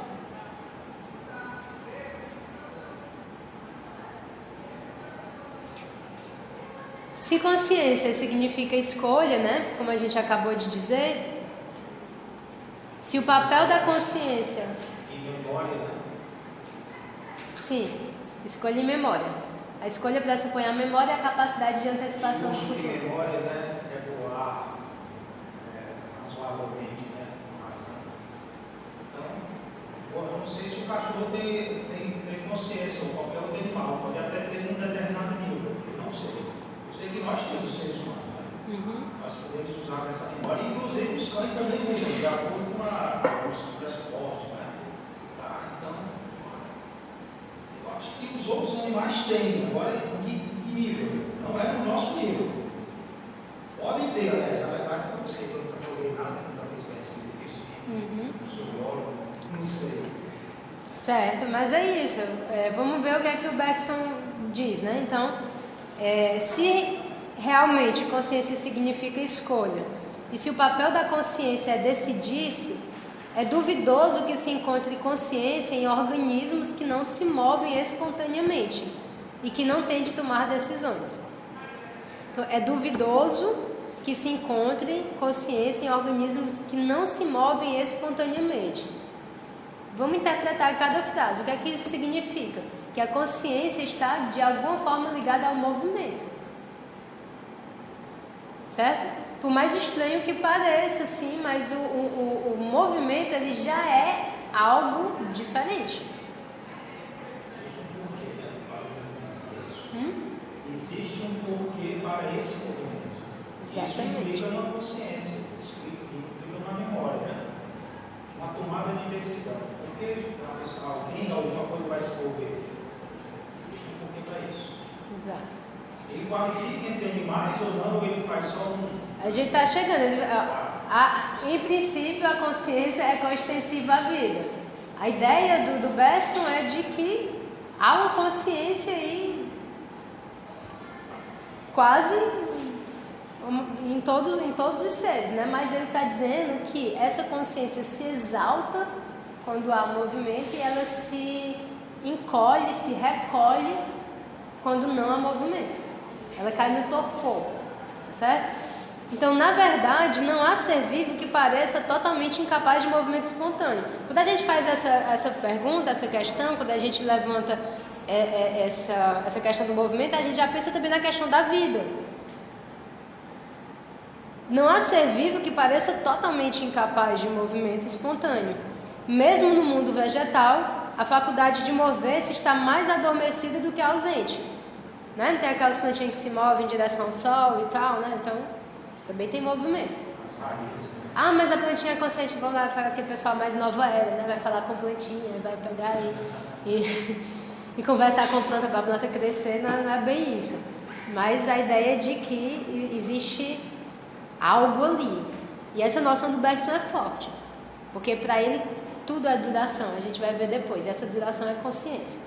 Se consciência significa escolha, né? Como a gente acabou de dizer, se o papel da consciência... E memória, né? Sim, escolha e memória. A escolha pressupõe a memória e a capacidade de antecipação do futuro. A memória, né, é doar razoavelmente, né? Então, eu não sei se o cachorro tem consciência, ou qualquer outro animal, pode até ter um determinado nível, eu não sei. Eu sei que nós temos seres humanos, né? Nós podemos usar essa memória, inclusive os cães também usam, de acordo com os pressupostos, né? Tá? Então, acho que os outros animais têm, agora em que nível? Não é no nosso nível. Podem ter, né? Na verdade, eu não sei, eu nunca joguei nada, nunca fiz pesquisa disso. Não sou biólogo, não sei. Certo, mas é isso. Vamos ver o que é que o Bergson diz, né? Então, se realmente consciência significa escolha, e se o papel da consciência é decidir-se, é duvidoso que se encontre consciência em organismos que não se movem espontaneamente e que não têm de tomar decisões. Então, é duvidoso que se encontre consciência em organismos que não se movem espontaneamente. Vamos interpretar cada frase. O que é que isso significa? Que a consciência está de alguma forma ligada ao movimento. Certo? Por mais estranho que pareça, sim, mas o movimento ele já é algo diferente. Existe um porquê para esse movimento. Exatamente. Isso implica uma consciência, isso implica uma memória, né? Uma tomada de decisão. Por que alguém, alguma coisa vai se mover? Existe um porquê para isso. Exato. Ele qualifica entre animais ou não, ou ele faz só um... A gente está chegando. Em princípio, a consciência é coextensiva à vida. A ideia do Bergson é de que há uma consciência aí quase em todos os seres, né? Mas ele está dizendo que essa consciência se exalta quando há movimento e ela se encolhe, se recolhe quando não há movimento. Ela cai no torpor, certo? Então, na verdade, não há ser vivo que pareça totalmente incapaz de movimento espontâneo. Quando a gente faz essa pergunta, essa questão, quando a gente levanta essa questão do movimento, a gente já pensa também na questão da vida. Não há ser vivo que pareça totalmente incapaz de movimento espontâneo. Mesmo no mundo vegetal, a faculdade de mover-se está mais adormecida do que ausente. Né? Não tem aquelas plantinhas que se movem em direção ao sol e tal, né? Então, também tem movimento. Ah, mas a plantinha é consciente, vamos lá, aquele pessoal mais nova era, né? Vai falar com plantinha, vai pegar e conversar com planta para a planta crescer, não é bem isso. Mas a ideia é de que existe algo ali. E essa noção do Bergson é forte, porque para ele tudo é duração, a gente vai ver depois, e essa duração é consciência.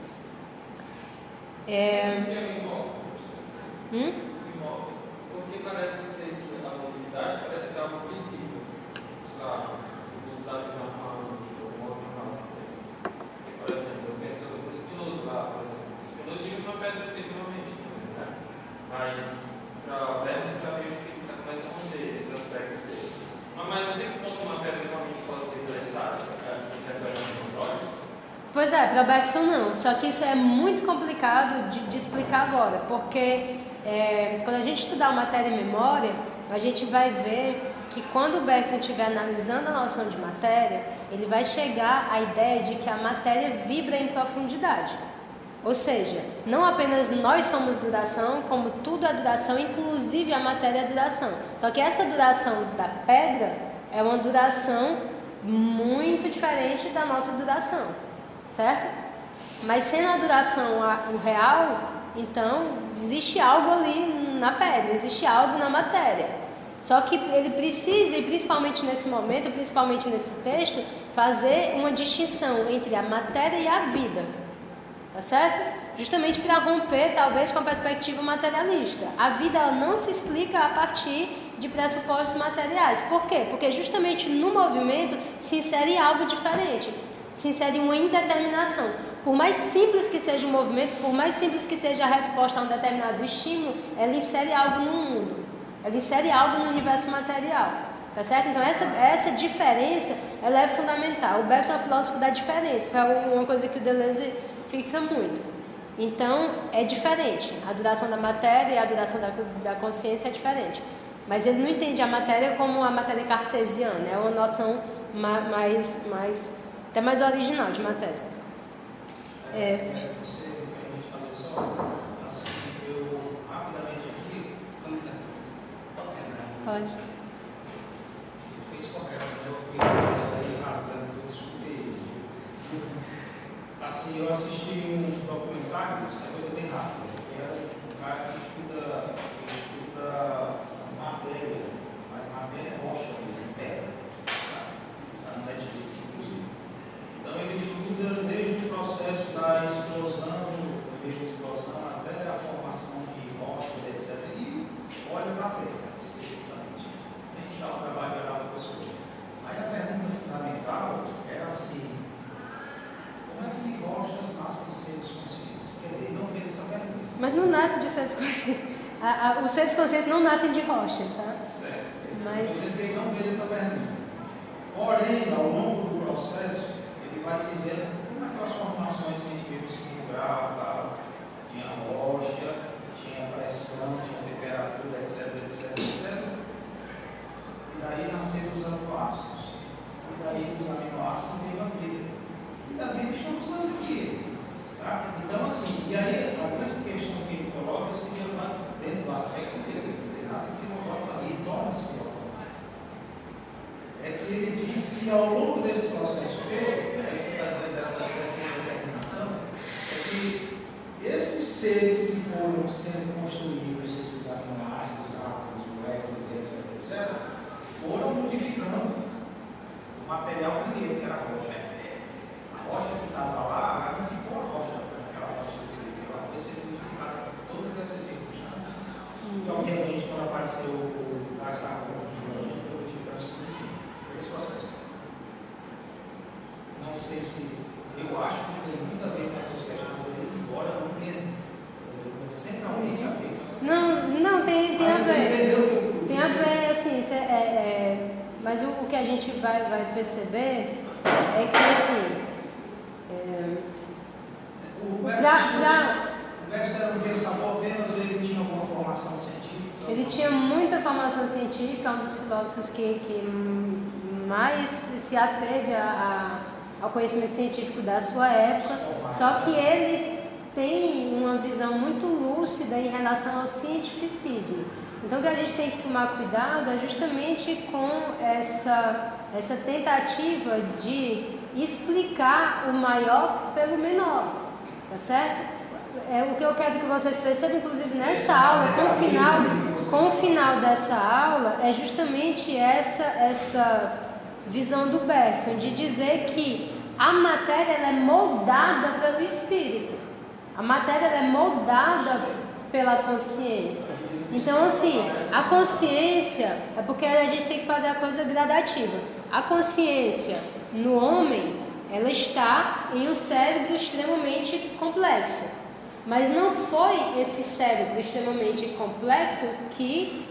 Porque parece ser que a mobilidade parece ser algo visível. Da visão por exemplo, eu penso no Spinoza lá, por exemplo. Spinoza diz uma pedra tecnicamente, né? Mas para Bergson já vejo que está começando a ter esse aspecto dele. Mas não tem como uma pedra realmente pode ser pela estática, interpretando os olhos? Pois é, para Bergson não, só que isso é muito complicado de explicar agora, porque quando a gente estudar matéria e memória, a gente vai ver que quando o Bergson estiver analisando a noção de matéria, ele vai chegar à ideia de que a matéria vibra em profundidade. Ou seja, não apenas nós somos duração, como tudo é duração, inclusive a matéria é duração. Só que essa duração da pedra é uma duração muito diferente da nossa duração, certo? Mas sendo a duração o real, então existe algo ali na pedra, existe algo na matéria. Só que ele precisa, e principalmente nesse momento, principalmente nesse texto, fazer uma distinção entre a matéria e a vida, tá certo? Justamente para romper, talvez, com a perspectiva materialista. A vida ela não se explica a partir de pressupostos materiais. Por quê? Porque justamente no movimento se insere algo diferente, se insere uma indeterminação. Por mais simples que seja o movimento, por mais simples que seja a resposta a um determinado estímulo, ela insere algo no mundo, ela insere algo no universo material, tá certo? Então essa diferença, ela é fundamental. O Bergson é um filósofo da diferença, é uma coisa que o Deleuze fixa muito. Então é diferente, a duração da matéria e a duração da consciência é diferente. Mas ele não entende a matéria como a matéria cartesiana, é uma noção até mais original de matéria. Você permite fazer só assim, eu rapidamente aqui. Pode. Fez correto, né? Eu fui aí rasgando, foi super. Assim, eu assisti um documentário, isso é coisa bem rápida, que era um cara que estuda matéria, mas matéria é rocha, pedra, tá no Netflix, inclusive. Então ele estuda desde o processo da explosão, até a formação de rochas, etc. E olha para a Terra, especificamente. Esse é o trabalho geral da pessoa. Aí a pergunta fundamental era assim: como é que de rochas nascem seres conscientes? Quer dizer, ele não fez essa pergunta. Mas não nasce de seres conscientes. Os seres conscientes não nascem de rocha, tá? Certo. Mas Ele não fez essa pergunta. Porém, ao longo do processo, ele vai dizendo como aquelas formações que a gente viu no segundo grau, tal, tinha rocha, tinha pressão, tinha temperatura, etc. E daí nasceram os aminoácidos. E daí dos aminoácidos veio a vida. E da vida estamos nós aqui. Tá? Então, assim, e aí a grande questão que ele coloca é se ele vai dentro do aspecto dele, não tem nada filosófico ali, torna-se filosófico. É que ele diz que ao longo desse processo todo, você está dizendo dessa determinação, é que esses seres que foram sendo construídos, esses aminoácidos, átomos, moléculas, etc., foram modificando o material primeiro, que era a rocha. A rocha que estava lá, não ficou a rocha, aquela rocha específica, ela foi sendo modificada por todas essas circunstâncias. E, obviamente, quando apareceu o gás carbônico, a gente foi modificando tudo, enfim, por esse processo. Não sei se. Eu acho que tem muito a ver com essas questões aí, embora não tenha centralmente a ver. Não, tem a ver. Tem a ver, ver, assim, mas o que a gente vai perceber é que, assim, o Bergson era um pensador apenas, ele tinha alguma formação científica? Ele tinha muita formação científica, é um dos filósofos que mais se ateve ao conhecimento científico da sua época, só que ele tem uma visão muito lúcida em relação ao cientificismo. Então o que a gente tem que tomar cuidado é justamente com essa tentativa de explicar o maior pelo menor, tá certo? O que eu quero que vocês percebam, inclusive nessa aula, com o final dessa aula, é justamente essa visão do Bergson, de dizer que a matéria ela é moldada pelo espírito, a matéria ela é moldada pela consciência. Então, assim, a consciência, é porque a gente tem que fazer a coisa gradativa. A consciência no homem, ela está em um cérebro extremamente complexo. Mas não foi esse cérebro extremamente complexo que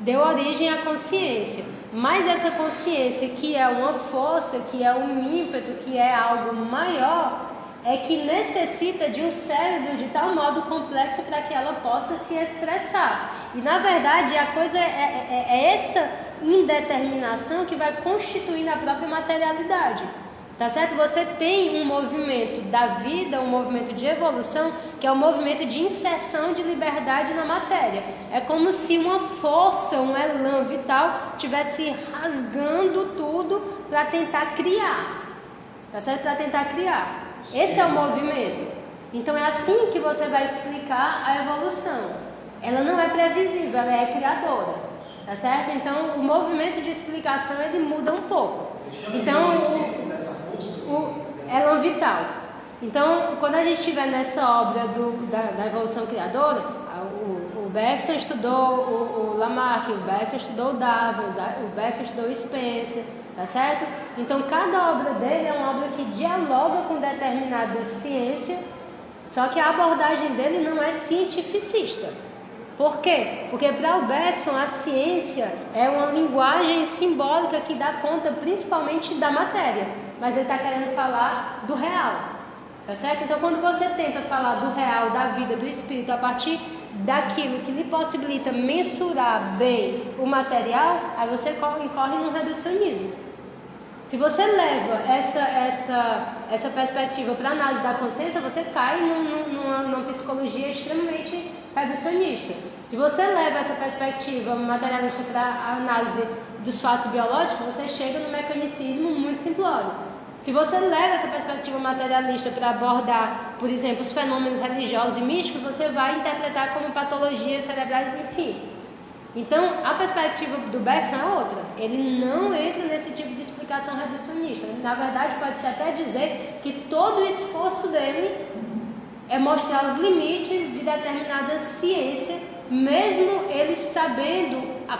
deu origem à consciência. Mas essa consciência, que é uma força, que é um ímpeto, que é algo maior, é que necessita de um cérebro de tal modo complexo para que ela possa se expressar. E na verdade a coisa é essa indeterminação que vai constituir a própria materialidade. Tá certo? Você tem um movimento da vida, um movimento de evolução, que é o movimento de inserção de liberdade na matéria. É como se uma força, um elan vital, estivesse rasgando tudo para tentar criar. Tá certo? Para tentar criar. Esse é o movimento. Então é assim que você vai explicar a evolução. Ela não é previsível, ela é criadora. Tá certo? Então o movimento de explicação ele muda um pouco. Então o elan vital. Então quando a gente estiver nessa obra da evolução criadora, o Bergson estudou o Lamarck, o Bergson estudou o Darwin, o Bergson estudou o Spencer, tá certo? Então cada obra dele é uma obra que dialoga com determinada ciência, só que a abordagem dele não é cientificista. Por quê? Porque para o Bergson a ciência é uma linguagem simbólica que dá conta principalmente da matéria, mas ele está querendo falar do real, tá certo? Então quando você tenta falar do real, da vida, do espírito a partir daquilo que lhe possibilita mensurar bem o material, aí você incorre num reducionismo. Se você leva essa perspectiva para a análise da consciência, você cai numa psicologia extremamente reducionista. Se você leva essa perspectiva materialista para a análise dos fatos biológicos, você chega no mecanicismo muito simplório. Se você leva essa perspectiva materialista para abordar, por exemplo, os fenômenos religiosos e místicos, você vai interpretar como patologias cerebrais, enfim. Então, a perspectiva do Bergson é outra. Ele não entra nesse tipo de explicação reducionista. Na verdade, pode-se até dizer que todo o esforço dele é mostrar os limites de determinada ciência, mesmo ele sabendo a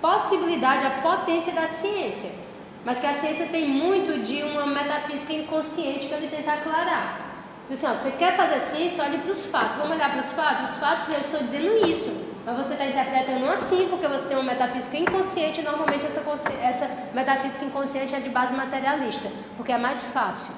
possibilidade, a potência da ciência. Mas que a ciência tem muito de uma metafísica inconsciente que ele tenta aclarar. Diz assim, você quer fazer ciência, olhe para os fatos. Vamos olhar para os fatos eu estou dizendo isso. Mas você está interpretando assim porque você tem uma metafísica inconsciente e normalmente essa metafísica inconsciente é de base materialista, porque é mais fácil.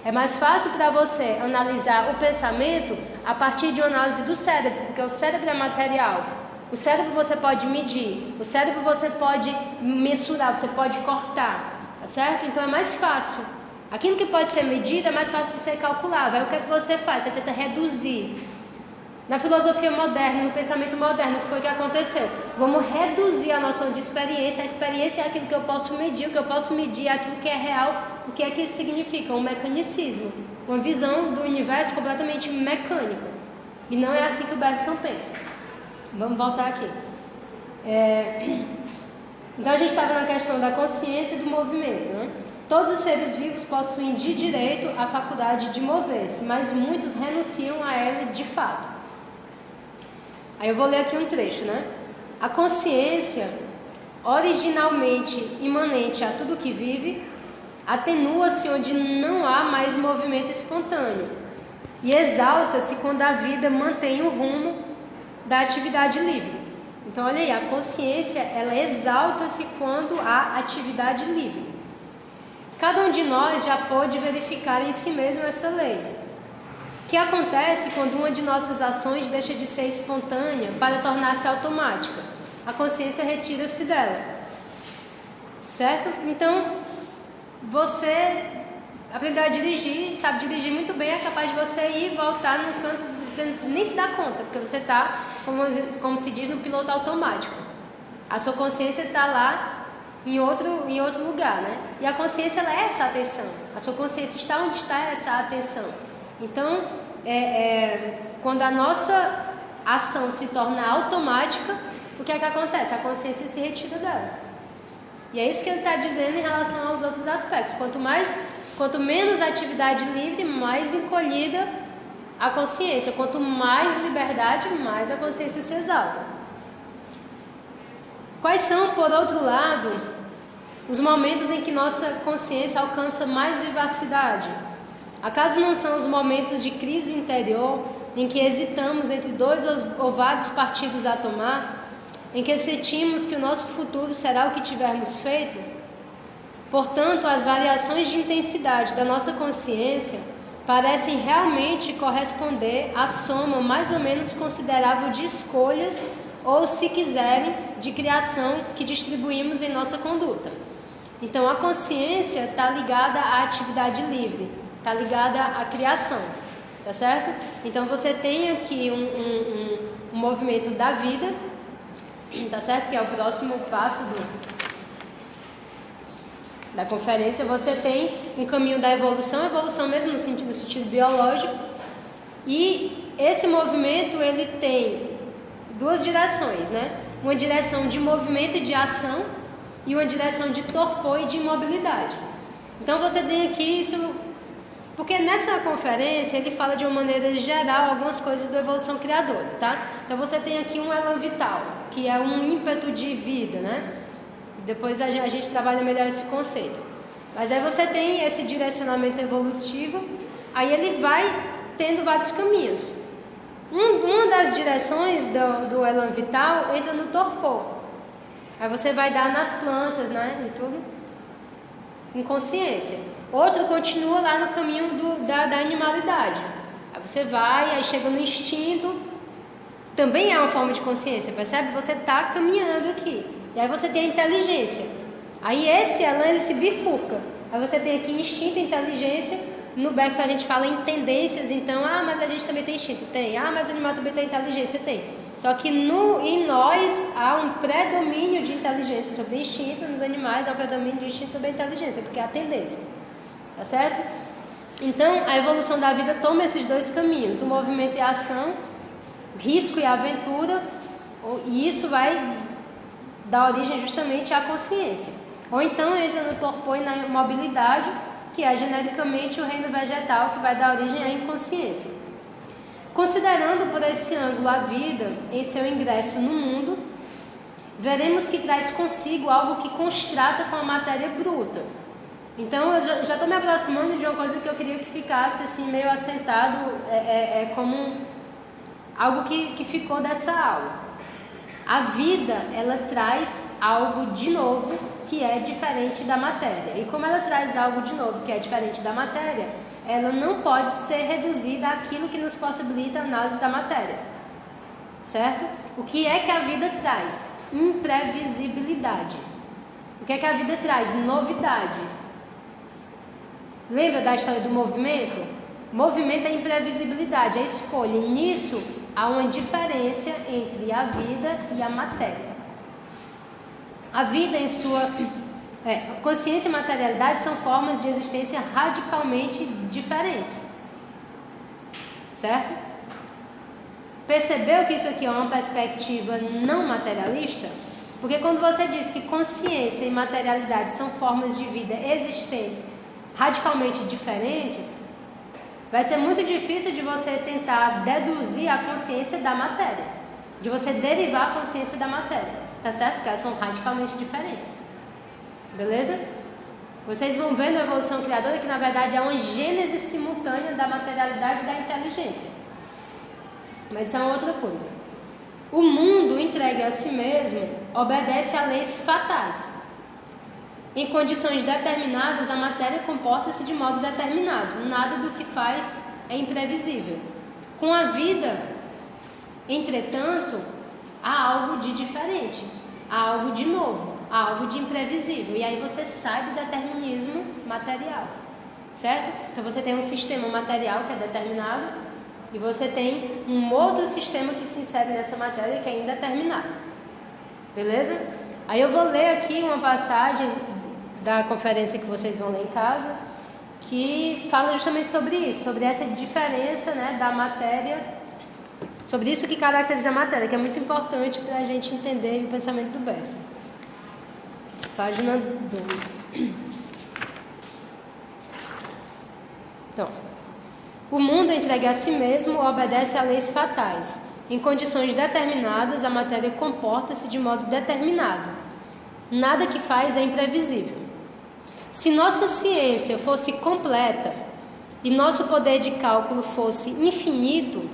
É mais fácil para você analisar o pensamento a partir de uma análise do cérebro, porque o cérebro é material. O cérebro você pode medir, o cérebro você pode mensurar, você pode cortar, tá certo? Então é mais fácil. Aquilo que pode ser medido é mais fácil de ser calculável. Aí o que é que você faz? Você tenta reduzir. Na filosofia moderna, no pensamento moderno, o que foi que aconteceu? Vamos reduzir a noção de experiência. A experiência é aquilo que eu posso medir, o que eu posso medir é aquilo que é real. O que é que isso significa? Um mecanicismo, uma visão do universo completamente mecânica. E não é assim que o Bergson pensa. Vamos voltar aqui. Então a gente estava na questão da consciência e do movimento, né? Todos os seres vivos possuem de direito a faculdade de mover-se, mas muitos renunciam a ela de fato. Aí eu vou ler aqui um trecho, né? A consciência, originalmente imanente a tudo que vive, atenua-se onde não há mais movimento espontâneo e exalta-se quando a vida mantém o rumo da atividade livre. Então olha aí, a consciência ela exalta-se quando há atividade livre. Cada um de nós já pode verificar em si mesmo essa lei. O que acontece quando uma de nossas ações deixa de ser espontânea para tornar-se automática? A consciência retira-se dela. Certo? Então, você aprendeu a dirigir, sabe dirigir muito bem, é capaz de você ir e voltar no canto, você nem se dá conta, porque você está, como se diz, no piloto automático. A sua consciência está lá em outro lugar, né? E a consciência ela é essa atenção. A sua consciência está onde está essa atenção. Então, quando a nossa ação se torna automática, o que é que acontece? A consciência se retira dela. E é isso que ele está dizendo em relação aos outros aspectos. Quanto menos atividade livre, mais encolhida a consciência. Quanto mais liberdade, mais a consciência se exalta. Quais são, por outro lado, os momentos em que nossa consciência alcança mais vivacidade? Acaso não são os momentos de crise interior, em que hesitamos entre dois ou vários partidos a tomar, em que sentimos que o nosso futuro será o que tivermos feito? Portanto, as variações de intensidade da nossa consciência parecem realmente corresponder à soma mais ou menos considerável de escolhas, ou, se quiserem, de criação que distribuímos em nossa conduta. Então a consciência está ligada à atividade livre, está ligada à criação, tá certo? Então você tem aqui um movimento da vida, tá certo? Que é o próximo passo da conferência. Você tem um caminho da evolução mesmo no sentido biológico, e esse movimento ele tem duas direções, né? Uma direção de movimento e de ação e uma direção de torpor e de imobilidade. Então você tem aqui isso, porque nessa conferência ele fala de uma maneira geral algumas coisas da evolução criadora, tá? Então você tem aqui um elan vital, que é um ímpeto de vida, né? Depois a gente trabalha melhor esse conceito. Mas aí você tem esse direcionamento evolutivo, aí ele vai tendo vários caminhos. Uma das direções do elan vital entra no torpor. Aí você vai dar nas plantas, né? E tudo em consciência. Outro continua lá no caminho da animalidade. Aí você vai, aí chega no instinto. Também é uma forma de consciência, percebe? Você está caminhando aqui. E aí você tem a inteligência. Aí esse elan, ele se bifurca. Aí você tem aqui instinto e inteligência. No Bergson a gente fala em tendências, então, mas a gente também tem instinto. Tem. Mas o animal também tem inteligência. Tem. Só que em nós há um predomínio de inteligência sobre o instinto, nos animais há um predomínio de instinto sobre a inteligência, porque há tendências. Tá certo? Então, a evolução da vida toma esses dois caminhos, o movimento e a ação, o risco e a aventura, e isso vai dar origem justamente à consciência. Ou então entra no torpor e na imobilidade, que é genericamente o reino vegetal, que vai dar origem à inconsciência. Considerando por esse ângulo a vida em seu ingresso no mundo, veremos que traz consigo algo que constrata com a matéria bruta. Então eu já estou me aproximando de uma coisa que eu queria que ficasse assim meio assentado, como algo que ficou dessa aula. A vida, ela traz algo de novo que é diferente da matéria. E como ela traz algo de novo que é diferente da matéria, ela não pode ser reduzida àquilo que nos possibilita a análise da matéria. Certo? O que é que a vida traz? Imprevisibilidade. O que é que a vida traz? Novidade. Lembra da história do movimento? Movimento é imprevisibilidade, é escolha. E nisso há uma diferença entre a vida e a matéria. A vida em sua consciência e materialidade são formas de existência radicalmente diferentes. Certo? Percebeu que isso aqui é uma perspectiva não materialista? Porque quando você diz que consciência e materialidade são formas de vida existentes radicalmente diferentes, vai ser muito difícil de você tentar deduzir a consciência da matéria, de você derivar a consciência da matéria, tá certo? Porque elas são radicalmente diferentes. Beleza? Vocês vão ver na evolução criadora que na verdade é uma gênese simultânea da materialidade e da inteligência. Mas isso é outra coisa. O mundo entregue a si mesmo obedece a leis fatais. Em condições determinadas, a matéria comporta-se de modo determinado. Nada do que faz é imprevisível. Com a vida, entretanto, há algo de diferente, há algo de novo, há algo de imprevisível. E aí você sai do determinismo material, certo? Então você tem um sistema material que é determinado e você tem um outro sistema que se insere nessa matéria que é indeterminado. Beleza? Aí eu vou ler aqui uma passagem da conferência que vocês vão ler em casa, que fala justamente sobre isso, sobre essa diferença, né, da matéria, sobre isso que caracteriza a matéria, que é muito importante para a gente entender o pensamento do Bergson. Página 12. Então, o mundo entregue a si mesmo obedece a leis fatais. Em condições determinadas, a matéria comporta-se de modo determinado. Nada que faz é imprevisível. Se nossa ciência fosse completa e nosso poder de cálculo fosse infinito,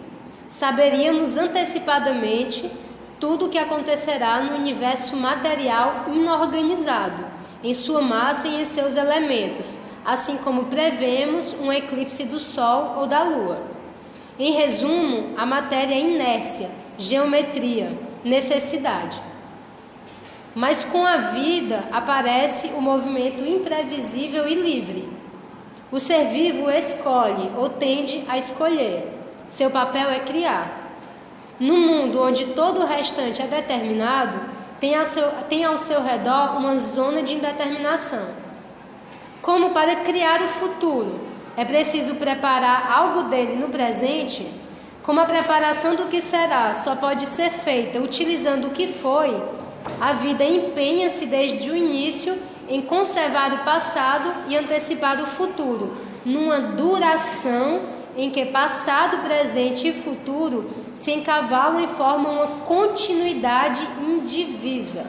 saberíamos antecipadamente tudo o que acontecerá no universo material inorganizado, em sua massa e em seus elementos, assim como prevemos um eclipse do Sol ou da Lua. Em resumo, a matéria é inércia, geometria, necessidade. Mas com a vida aparece o movimento imprevisível e livre. O ser vivo escolhe ou tende a escolher. Seu papel é criar. No mundo onde todo o restante é determinado, tem ao seu redor uma zona de indeterminação. Como para criar o futuro é preciso preparar algo dele no presente, como a preparação do que será só pode ser feita utilizando o que foi, a vida empenha-se desde o início em conservar o passado e antecipar o futuro, numa duração em que passado, presente e futuro se encavalam e formam uma continuidade indivisa.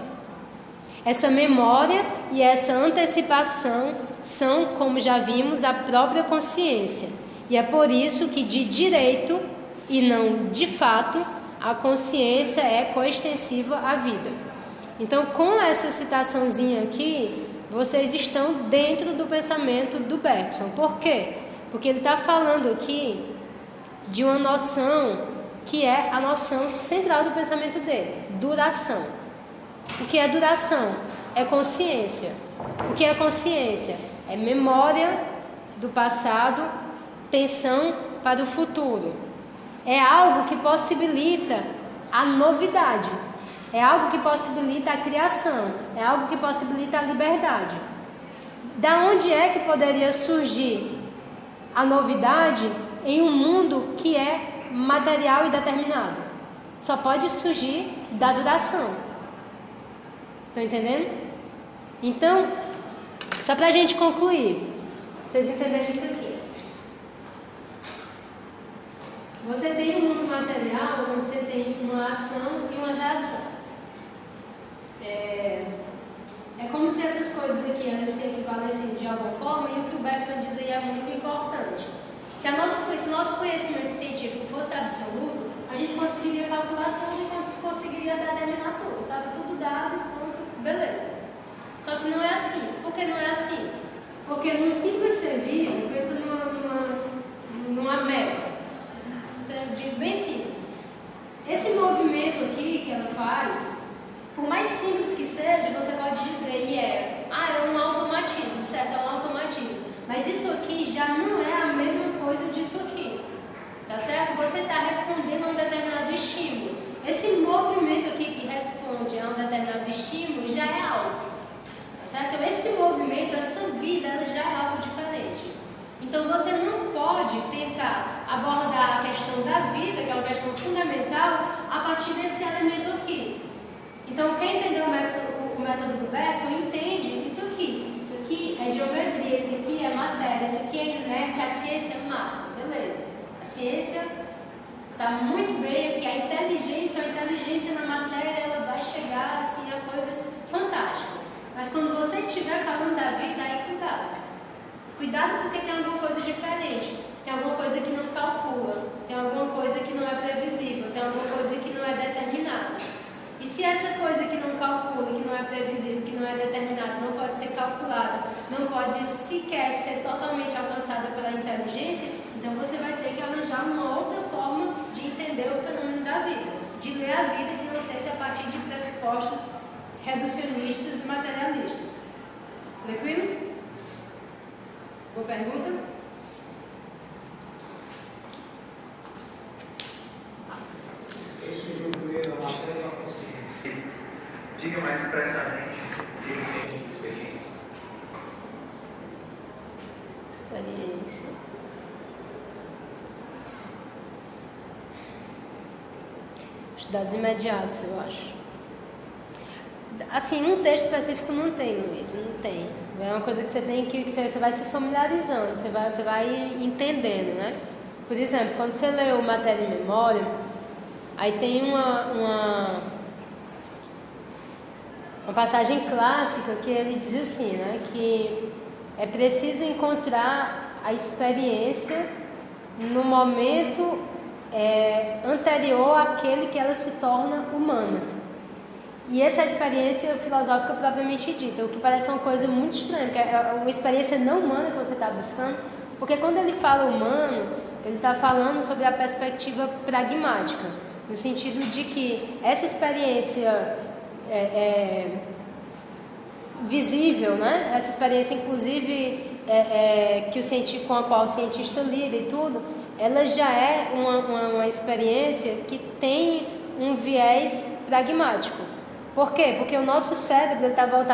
Essa memória e essa antecipação são, como já vimos, a própria consciência. E é por isso que, de direito e não de fato, a consciência é coextensiva à vida. Então, com essa citaçãozinha aqui, vocês estão dentro do pensamento do Bergson. Por quê? Porque ele está falando aqui de uma noção que é a noção central do pensamento dele, duração. O que é duração? É consciência. O que é consciência? É memória do passado, tensão para o futuro. É algo que possibilita a novidade. É algo que possibilita a criação. É algo que possibilita a liberdade. Da onde é que poderia surgir a novidade em um mundo que é material e determinado? Só pode surgir da duração. Estão entendendo? Então, só para a gente concluir, vocês entenderem isso aqui. Você tem um mundo material onde você tem uma ação e uma reação. É como se essas coisas aqui elas se equivalessem de alguma forma, e o que o Bergson diz aí é muito importante. Se o nosso conhecimento científico fosse absoluto, a gente conseguiria calcular tudo e conseguiria determinar tudo. Estava tudo dado, pronto, beleza. Só que não é assim. Por que não é assim? Porque num simples ser vivo, pensa numa ameba. Um ser vivo bem simples. Esse movimento aqui que ela faz, por mais simples que seja, você pode dizer, é um automatismo, certo? É um automatismo. Mas isso aqui já não é a mesma coisa disso aqui, tá certo? Você está respondendo a um determinado estímulo. Esse movimento aqui que responde a um determinado estímulo já é algo, tá certo? Então, esse movimento, essa vida, já é algo diferente. Então, você não pode tentar abordar a questão da vida, que é uma questão fundamental, a partir desse elemento aqui. Então, quem entendeu o método do Bergson entende isso aqui. Isso aqui é geometria, isso aqui é matéria, isso aqui é inerte, a ciência é massa, beleza. A ciência está muito bem aqui, a inteligência na matéria, ela vai chegar assim, a coisas fantásticas. Mas quando você estiver falando da vida, aí cuidado. Cuidado porque tem alguma coisa diferente, tem alguma coisa que não calcula, tem alguma coisa que não é previsível, tem alguma coisa que não é determinada. E se essa coisa que não calcula, que não é previsível, que não é determinada, não pode ser calculada, não pode sequer ser totalmente alcançada pela inteligência, então você vai ter que arranjar uma outra forma de entender o fenômeno da vida, de ler a vida que não seja a partir de pressupostos reducionistas e materialistas. Tranquilo? Boa pergunta? Diga mais expressamente o que ele tem de experiência. Experiência. Os dados imediatos, eu acho. Assim, num texto específico não tem, Luiz, não tem. É uma coisa que você tem que você vai se familiarizando, você vai entendendo, né? Por exemplo, quando você lê o Matéria e Memória, aí tem uma passagem clássica que ele diz assim, né? Que é preciso encontrar a experiência no momento anterior àquele que ela se torna humana. E essa é a experiência filosófica propriamente dita, o que parece uma coisa muito estranha, porque é uma experiência não humana que você está buscando, porque quando ele fala humano, ele está falando sobre a perspectiva pragmática, no sentido de que essa experiência visível, né? Essa experiência, inclusive, com a qual o cientista lida e tudo, ela já é uma experiência que tem um viés pragmático. Por quê? Porque o nosso cérebro está voltado